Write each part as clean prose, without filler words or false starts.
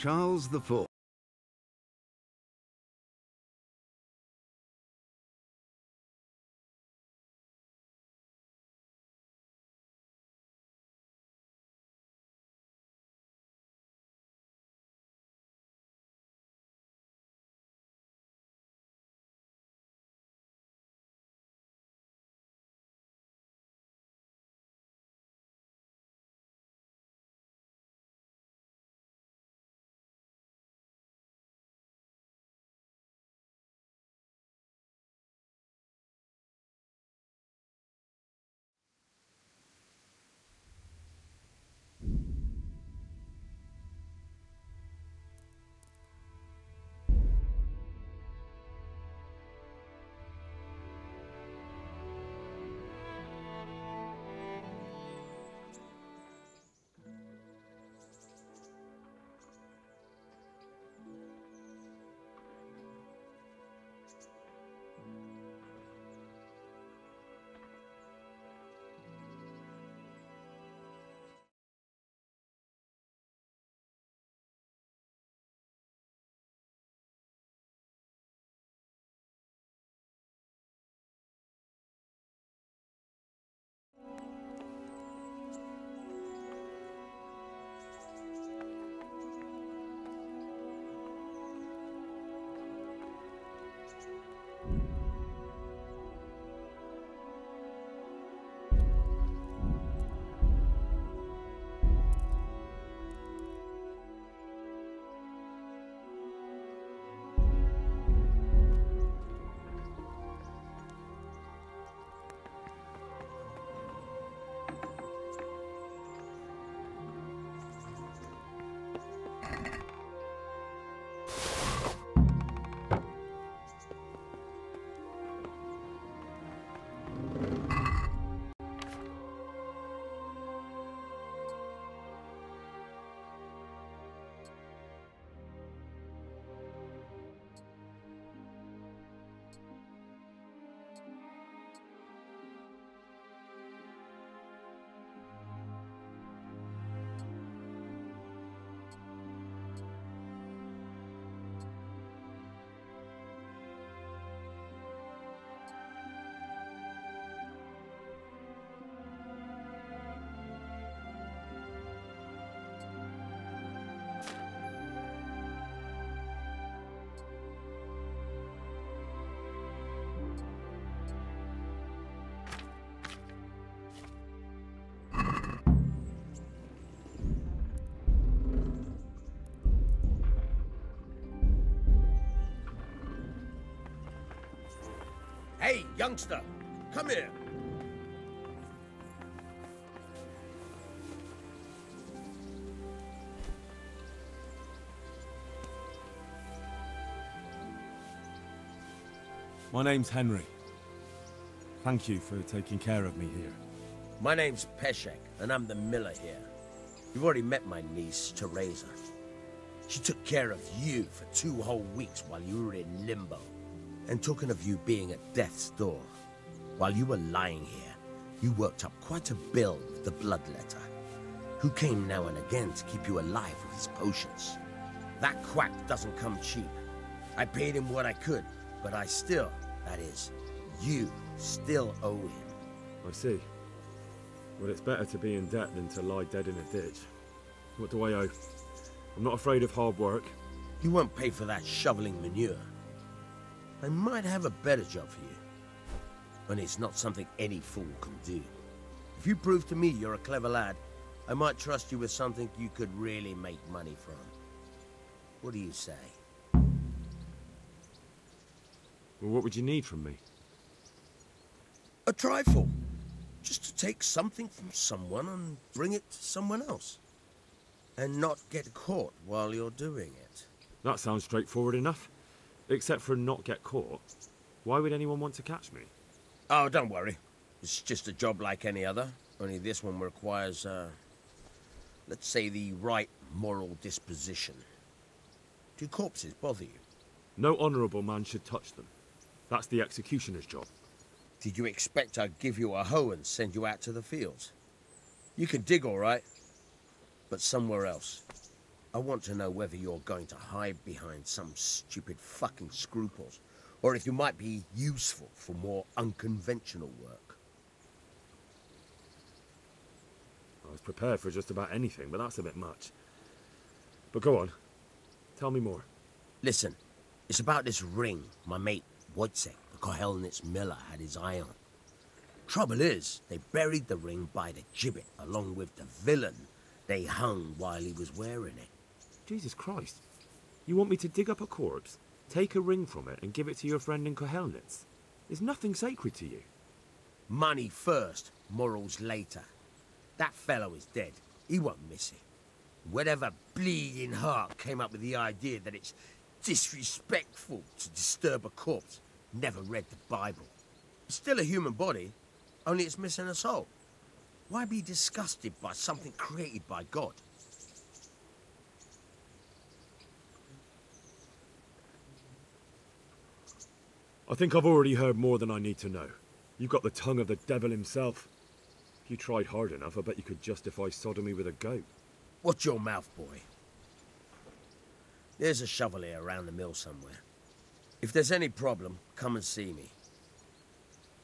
Charles IV. Hey, youngster, come here. My name's Henry. Thank you for taking care of me here. My name's Peshek, and I'm the miller here. You've already met my niece, Teresa. She took care of you for 2 whole weeks while you were in limbo. And talking of you being at death's door, while you were lying here, you worked up quite a bill with the bloodletter, who came now and again to keep you alive with his potions. That quack doesn't come cheap. I paid him what I could, but I still, that is, you still owe him. I see. Well, it's better to be in debt than to lie dead in a ditch. What do I owe? I'm not afraid of hard work. You won't pay for that shoveling manure. I might have a better job for you. And it's not something any fool can do. If you prove to me you're a clever lad, I might trust you with something you could really make money from. What do you say? Well, what would you need from me? A trifle. Just to take something from someone and bring it to someone else. And not get caught while you're doing it. That sounds straightforward enough. Except for not get caught. Why would anyone want to catch me? Oh, don't worry. It's just a job like any other. Only this one requires, let's say, the right moral disposition. Do corpses bother you? No honourable man should touch them. That's the executioner's job. Did you expect I'd give you a hoe and send you out to the fields? You can dig all right, but somewhere else. I want to know whether you're going to hide behind some stupid fucking scruples, or if you might be useful for more unconventional work. I was prepared for just about anything, but that's a bit much. But go on. Tell me more. Listen, it's about this ring my mate Wojciech, the Kohelnitz miller, had his eye on. Trouble is, they buried the ring by the gibbet, along with the villain they hung while he was wearing it. Jesus Christ. You want me to dig up a corpse, take a ring from it, and give it to your friend in Kohelnitz? There's nothing sacred to you. Money first, morals later. That fellow is dead. He won't miss it. Whatever bleeding heart came up with the idea that it's disrespectful to disturb a corpse never read the Bible. It's still a human body, only it's missing a soul. Why be disgusted by something created by God? I think I've already heard more than I need to know. You've got the tongue of the devil himself. If you tried hard enough, I bet you could justify sodomy with a goat. Watch your mouth, boy. There's a shovel here around the mill somewhere. If there's any problem, come and see me.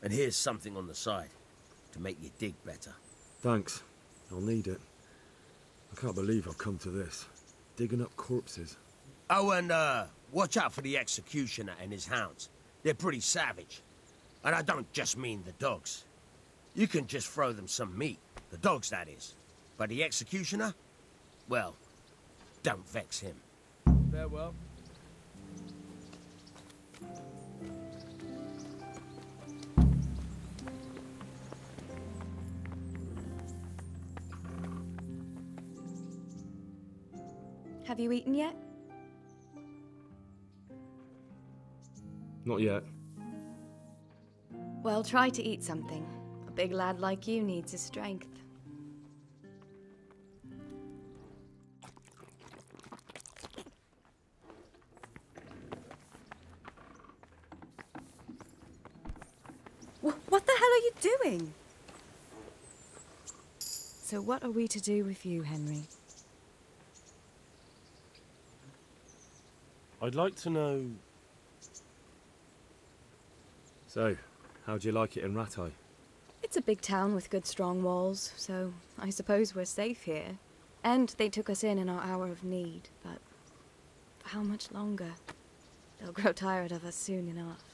And here's something on the side to make you dig better. Thanks. I'll need it. I can't believe I've come to this. Digging up corpses. Oh, and watch out for the executioner and his hounds. They're pretty savage. And I don't just mean the dogs. You can just throw them some meat. The dogs, that is. But the executioner? Well, don't vex him. Farewell. Have you eaten yet? Not yet. Well, try to eat something. A big lad like you needs his strength. What the hell are you doing? So what are we to do with you, Henry? I'd like to know... So, how'd you like it in Rattay? It's a big town with good strong walls, so I suppose we're safe here. And they took us in our hour of need, but for how much longer? They'll grow tired of us soon enough.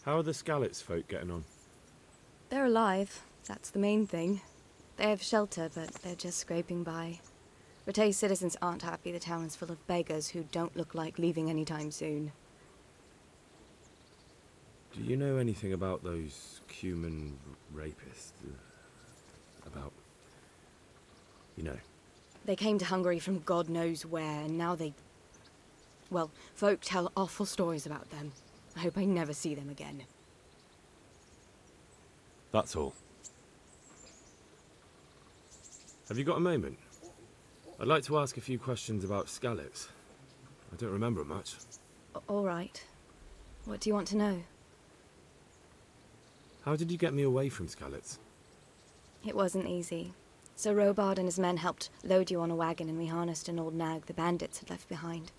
How are the Skalitz folk getting on? They're alive, that's the main thing. They have shelter, but they're just scraping by. Rattay's citizens aren't happy the town is full of beggars who don't look like leaving anytime soon. Do you know anything about those human rapists? About... you know. They came to Hungary from God knows where, and now they... well, folk tell awful stories about them. I hope I never see them again. That's all. Have you got a moment? I'd like to ask a few questions about Skalitz. I don't remember much. All right. What do you want to know? How did you get me away from Skalitz? It wasn't easy. Sir Robard and his men helped load you on a wagon and we harnessed an old nag the bandits had left behind.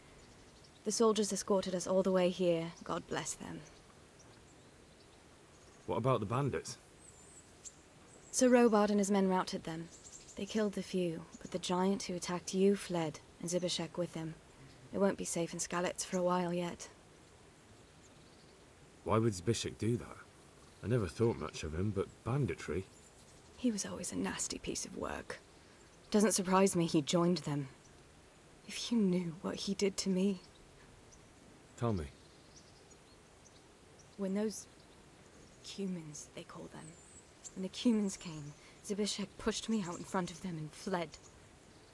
The soldiers escorted us all the way here, God bless them. What about the bandits? Sir Robard and his men routed them. They killed the few, but the giant who attacked you fled, and Zbyszek with him. It won't be safe in Skalitz for a while yet. Why would Zbyszek do that? I never thought much of him, but banditry? He was always a nasty piece of work. Doesn't surprise me he joined them. If you knew what he did to me. Tell me. When those... Cumans, they call them. When the Cumans came, Zbyszek pushed me out in front of them and fled.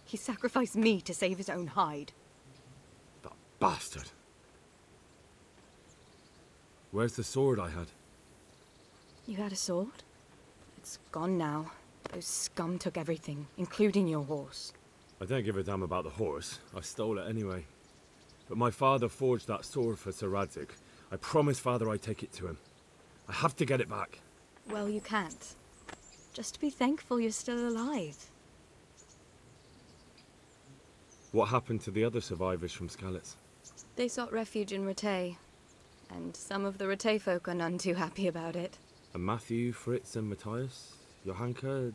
He sacrificed me to save his own hide. That bastard! Where's the sword I had? You had a sword? It's gone now. Those scum took everything, including your horse. I don't give a damn about the horse. I stole it anyway. But my father forged that sword for Sir Radzik. I promised Father I'd take it to him. I have to get it back. Well, you can't. Just be thankful you're still alive. What happened to the other survivors from Skalitz? They sought refuge in Rattay, and some of the Rattay folk are none too happy about it. And Matthew, Fritz and Matthias? Johanka?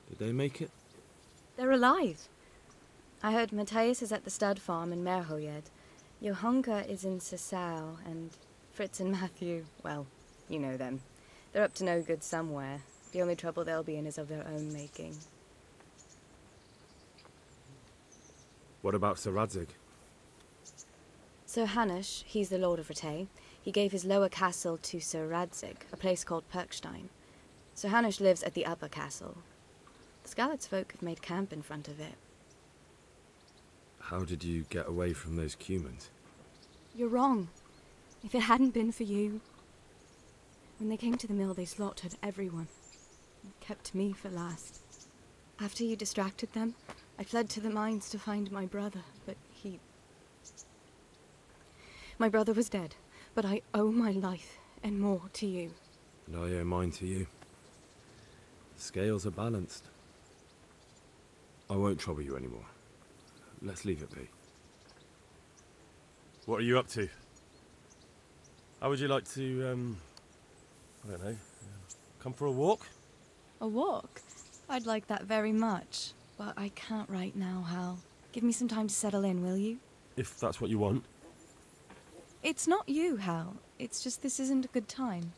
Did they make it? They're alive. I heard Matthias is at the stud farm in Merhojed. Johanka is in Sasau, and Fritz and Matthew, well, you know them. They're up to no good somewhere. The only trouble they'll be in is of their own making. What about Sir Radzig? Sir Hanush, he's the Lord of Rattay. He gave his lower castle to Sir Radzig, a place called Perkstein. Sir Hanush lives at the upper castle. The Skalitz folk have made camp in front of it. How did you get away from those Cumans? You're wrong. If it hadn't been for you... When they came to the mill, they slaughtered everyone. And kept me for last. After you distracted them, I fled to the mines to find my brother, but he... My brother was dead, but I owe my life and more to you. And I owe mine to you. The scales are balanced. I won't trouble you anymore. Let's leave it be. What are you up to? How would you like to, I don't know, come for a walk? A walk? I'd like that very much, but I can't right now, Hal. Give me some time to settle in, will you? If that's what you want. It's not you, Hal. It's just this isn't a good time.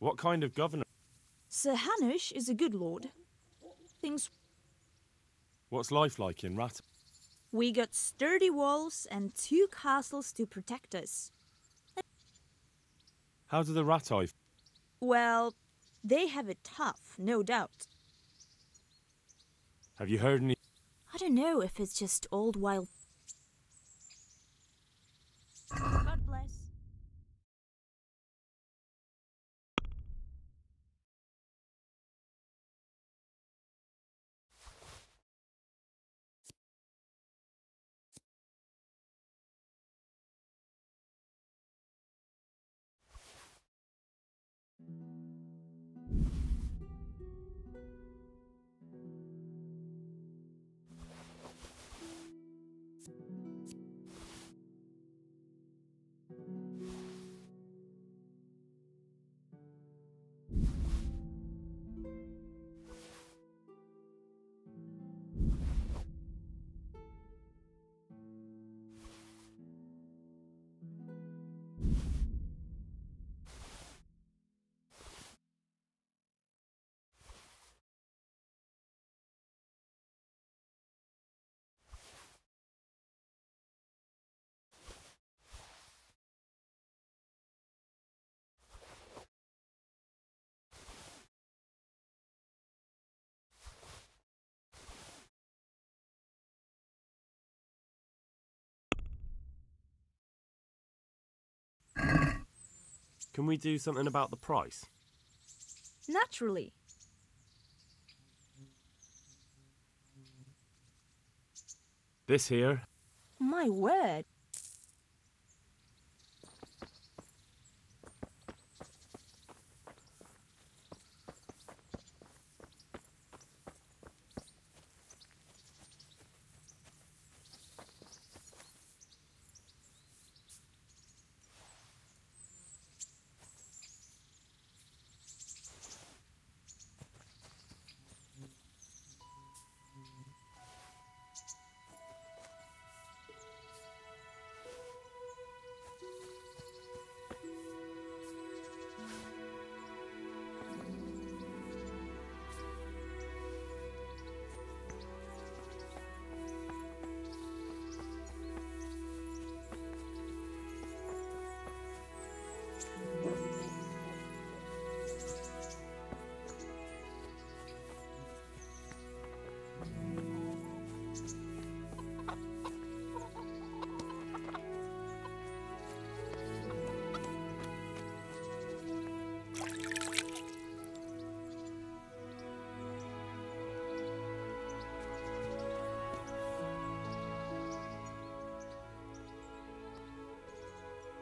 What kind of governor? Sir Hanush is a good lord. Things... What's life like in Rat? We got sturdy walls and 2 castles to protect us. How do the Ratai? Well, they have it tough, no doubt. Have you heard any? I don't know if it's just old wild... God bless. Can we do something about the price? Naturally. This here? My word.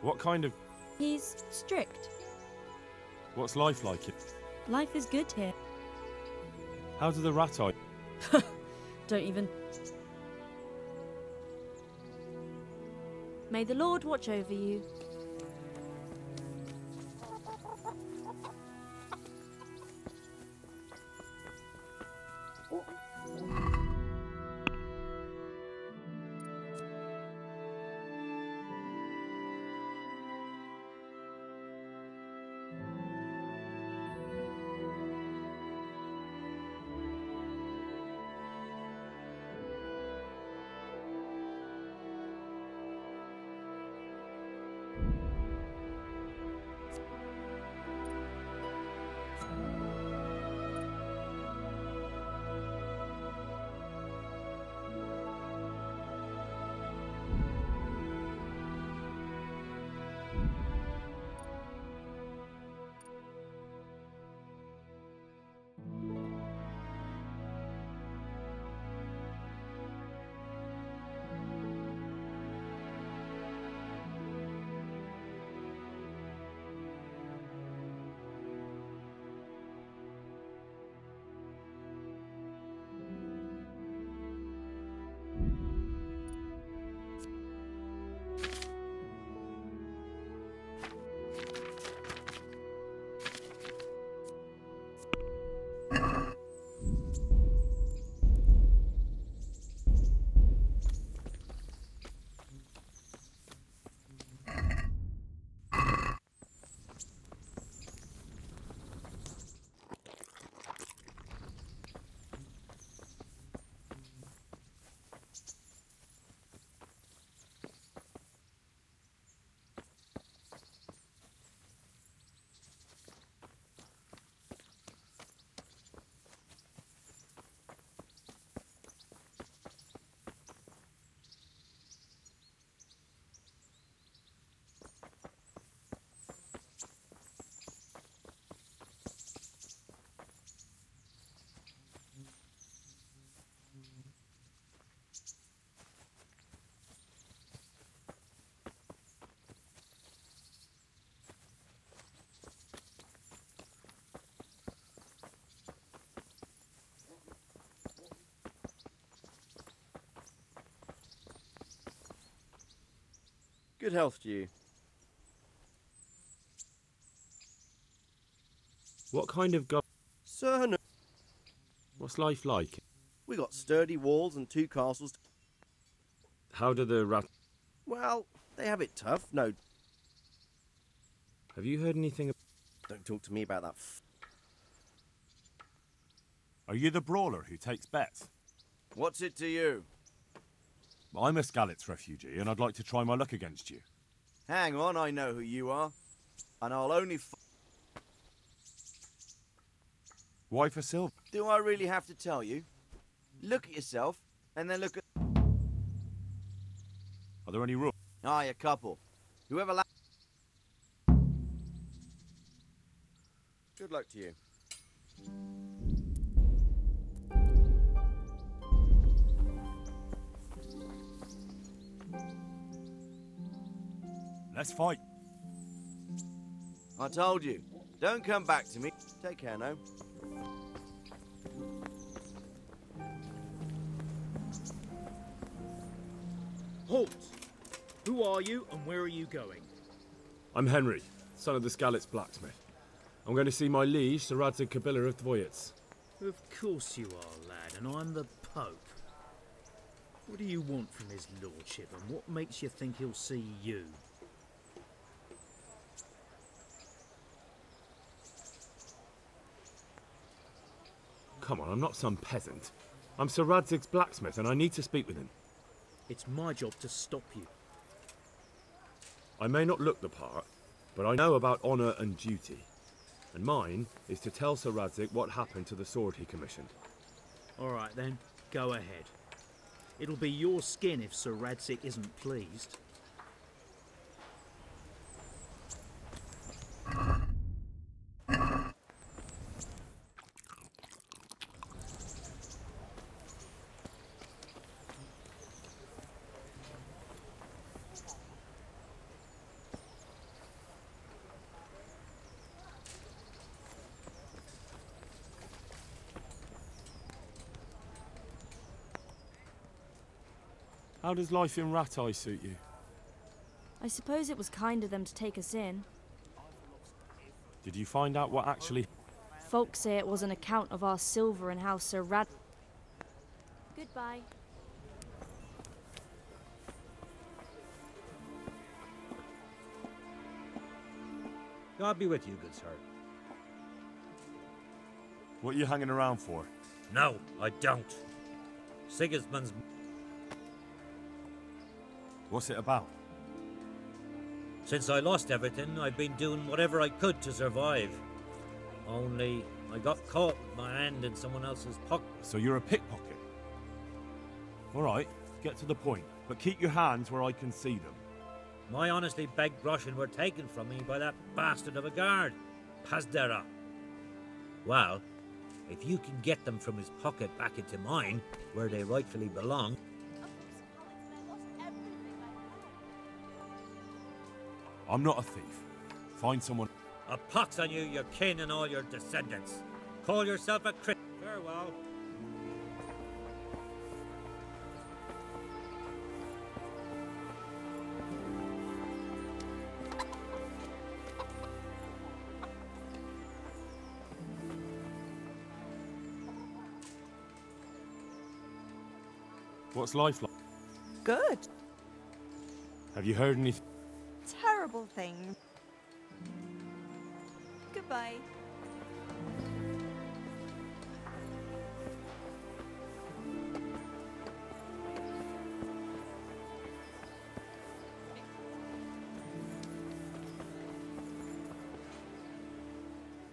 What kind of... He's strict. What's life like? Life is good here. How do the rat-eye... Don't even... May the Lord watch over you. Good health to you. What kind of Sir, no. What's life like? We got sturdy walls and 2 castles. How do the rat... Well, they have it tough. No, Have you heard anything... don't talk to me about that. Are you the brawler who takes bets? What's it to you? I'm a Skalitz refugee, and I'd like to try my luck against you. Hang on, I know who you are. And I'll only Why for silver? Do I really have to tell you? Look at yourself, and then look at... Are there any rules? Aye, a couple. Whoever Good luck to you. Let's fight. I told you. Don't come back to me. Take care now. Halt! Who are you and where are you going? I'm Henry, son of the Skalitz blacksmith. I'm going to see my liege, Sir Radzig Kabila of Dvoyets. Of course you are, lad, and I'm the Pope. What do you want from his lordship, and what makes you think he'll see you? Come on, I'm not some peasant. I'm Sir Radzig's blacksmith, and I need to speak with him. It's my job to stop you. I may not look the part, but I know about honour and duty. And mine is to tell Sir Radzig what happened to the sword he commissioned. All right then, go ahead. It'll be your skin if Sir Radzig isn't pleased. How does life in Rat Eye suit you? I suppose it was kind of them to take us in. Did you find out what actually... Folks say it was an account of our silver and how Sir Rad... Goodbye. God be with you, good sir. What are you hanging around for? No, I don't. Sigismund's... What's it about? Since I lost everything, I've been doing whatever I could to survive. Only, I got caught with my hand in someone else's pocket. So you're a pickpocket? Alright, get to the point. But keep your hands where I can see them. My honestly begged groschen were taken from me by that bastard of a guard, Pazdera. Well, if you can get them from his pocket back into mine, where they rightfully belong... I'm not a thief. Find someone... A pox on you, your kin and all your descendants. Call yourself a Christian. Farewell. What's life like? Good. Have you heard anything? Terrible thing. Goodbye.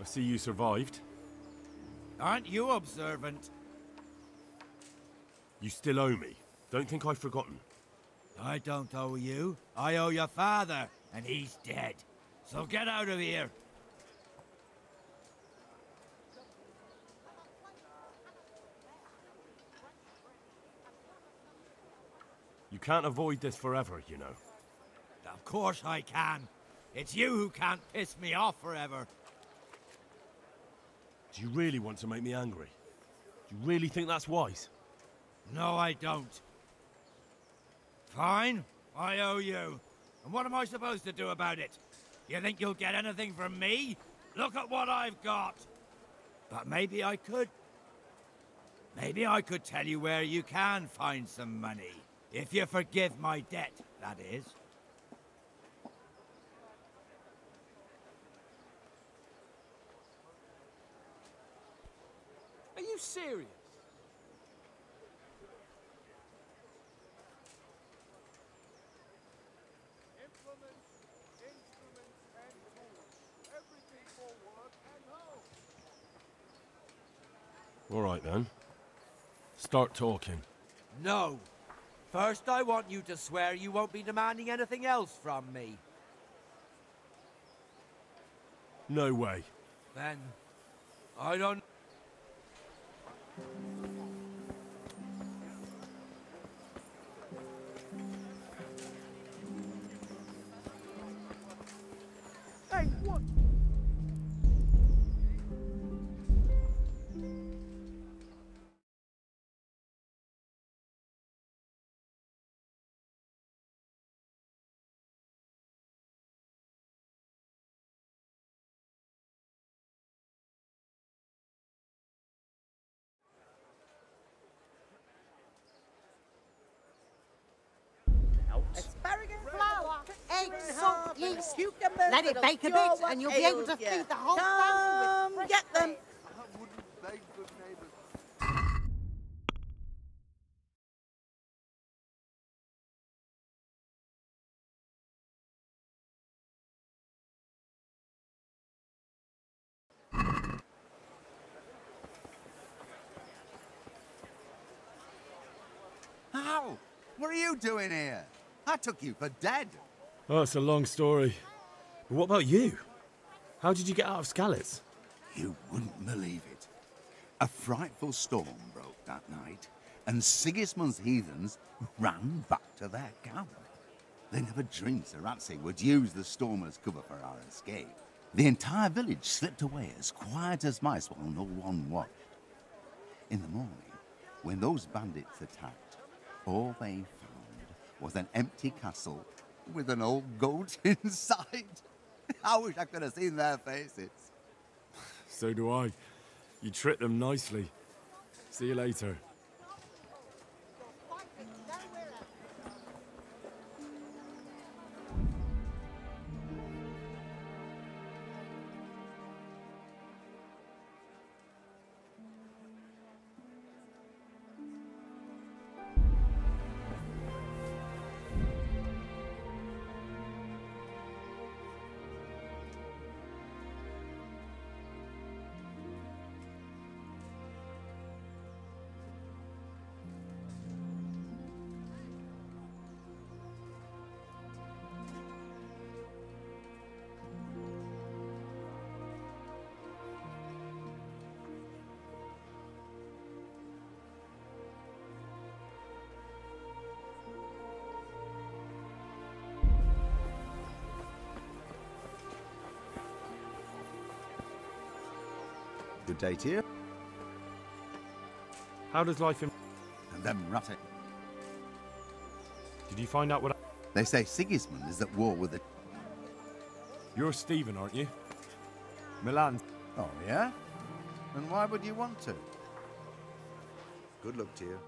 I see you survived. Aren't you observant? You still owe me. Don't think I've forgotten. I don't owe you. I owe your father, and he's dead. So get out of here. You can't avoid this forever, you know. Of course I can. It's you who can't piss me off forever. Do you really want to make me angry? Do you really think that's wise? No, I don't. Fine, I owe you. And what am I supposed to do about it? You think you'll get anything from me? Look at what I've got. But maybe I could. Maybe I could tell you where you can find some money. If you forgive my debt, that is. Are you serious? All right, then. Start talking. No. First, I want you to swear you won't be demanding anything else from me. No way. Then, I don't... Hey, what? Asparagus, flour, eggs, salt, yeast. Let it bake a bit and you'll be able to feed the whole family with fresh bread. How? What are you doing here? I took you for dead. Oh, it's a long story. But what about you? How did you get out of Skalitz? You wouldn't believe it. A frightful storm broke that night, and Sigismund's heathens ran back to their camp. They never dreamed Sir Ratsay would use the storm as cover for our escape. The entire village slipped away as quiet as mice while no one watched. In the morning, when those bandits attacked, all they found was an empty castle with an old goat inside. I wish I could have seen their faces. So do I. You tricked them nicely. See you later. Good day to you. How does life in... And then rat it. Did you find out what... They say Sigismund is at war with the... You're Stephen, aren't you? Milan. Oh, yeah? And why would you want to? Good luck to you.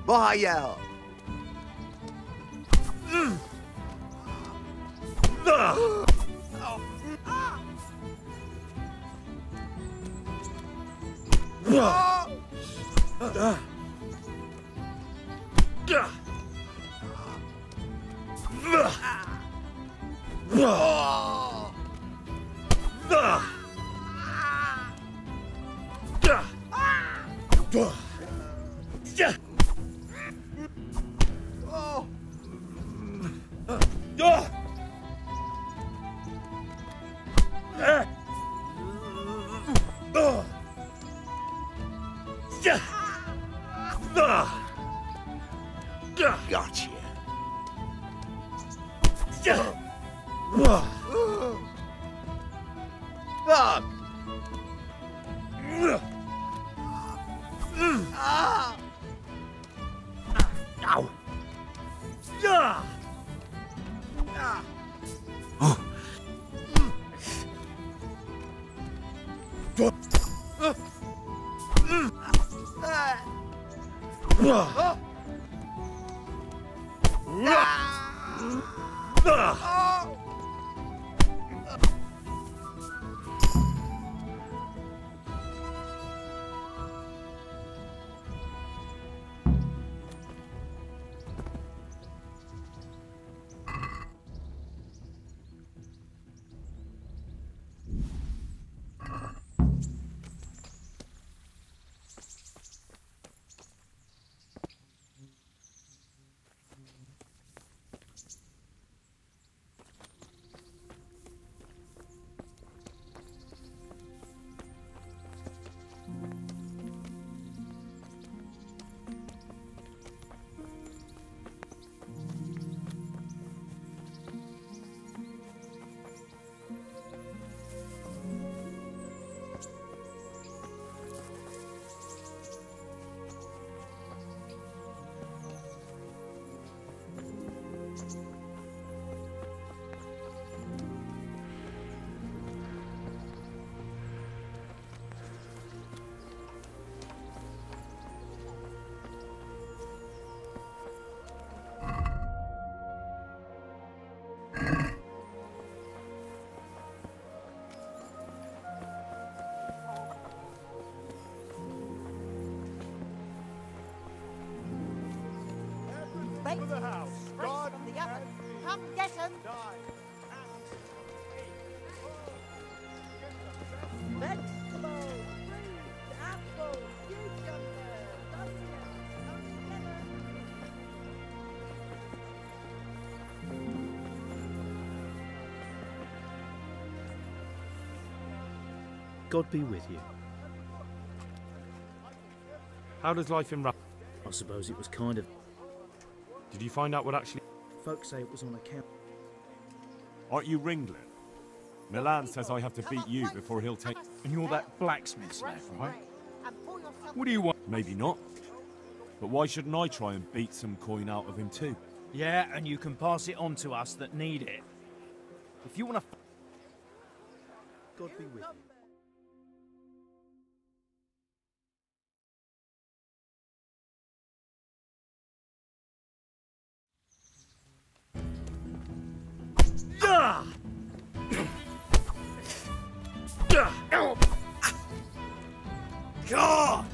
Bahayel! Gotcha. Ow. Straight from the oven. Come get 'em. Vegetables, fruit, apples, cucumbers, onions, come together. God be with you. How does life in I suppose it was kind of... Did you find out what actually... Folks say it was on account... Aren't you Ringlet? Milan says I have to beat you before he'll take... And you're that blacksmith's lad, right? What do you want? Maybe not. But why shouldn't I try and beat some coin out of him too? Yeah, and you can pass it on to us that need it. If you want to... God be with you. God!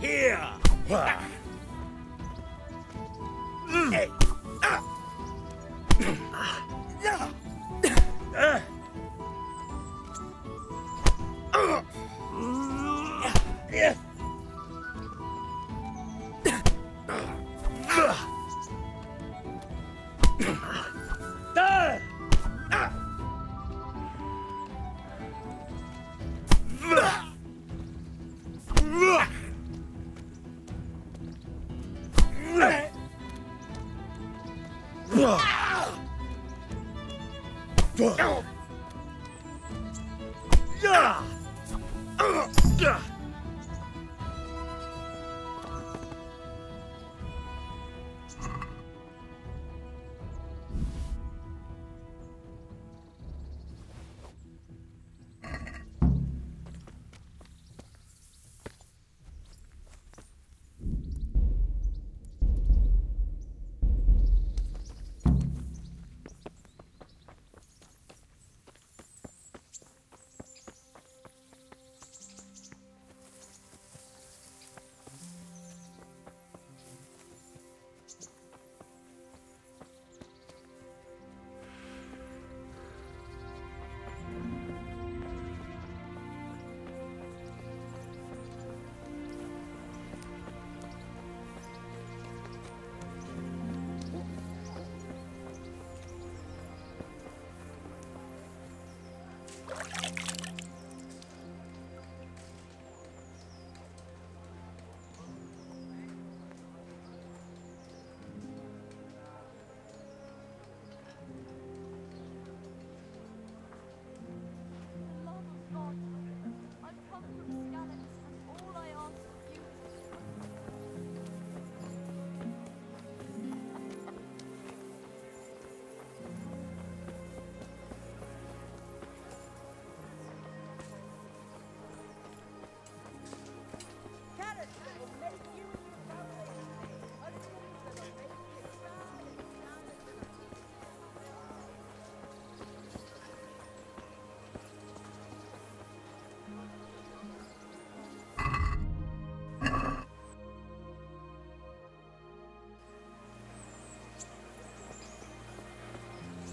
Here! Hey!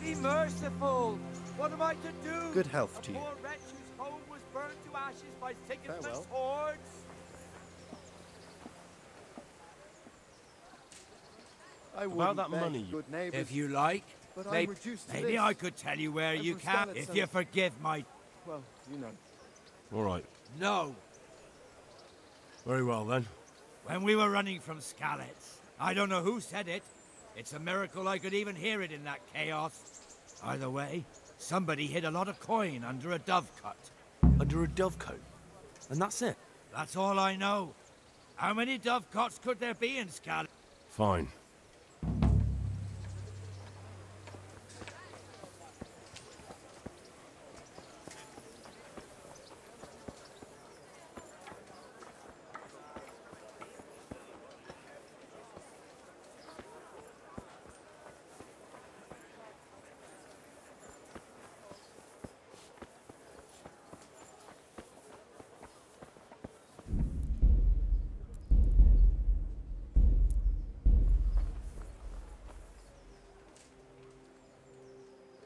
Be merciful! What am I to do? Good health to you. A poor wretch whose home was burned to ashes by Sigismund's Farewell. hordes? I About that beg, money, good neighbours, If you like, but I'm maybe, reduced to maybe this. I could tell you where I'm you from can, Scarlet if Sun. you forgive my... Well, you know. All right. No. Very well then. When we were running from Skalitz, I don't know who said it. It's a miracle I could even hear it in that chaos. Either way, somebody hid a lot of coin under a dovecote. Under a dovecote? And that's it? That's all I know. How many dovecotes could there be in Skalitz? Fine.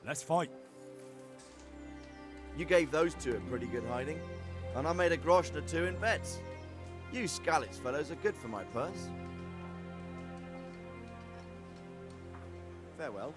Let's fight. You gave those two a pretty good hiding, and I made a groschen or two in bets. You Skalitz fellows are good for my purse. Farewell.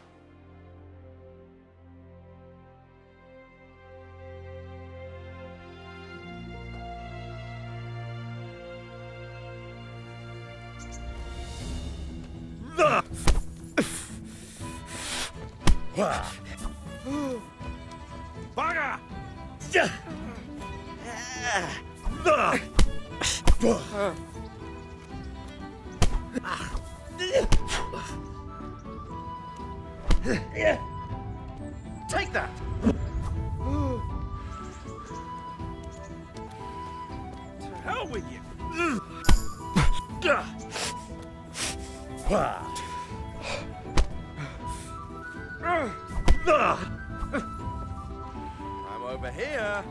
Bugger! Take that! To hell with you! I'm over here.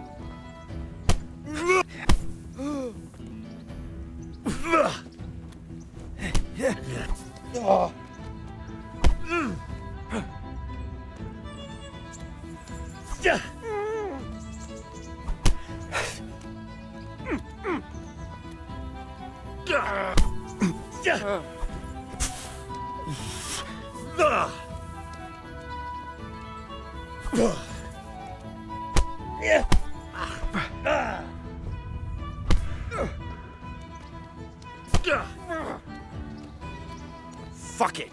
Fuck it!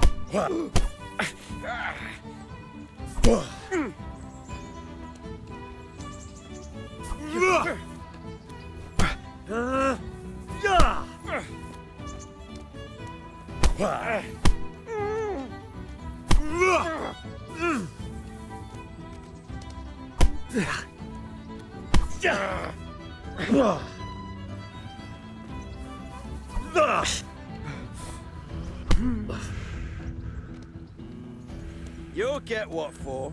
You'll get what for.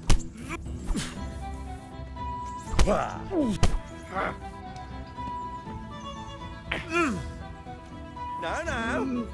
No, no.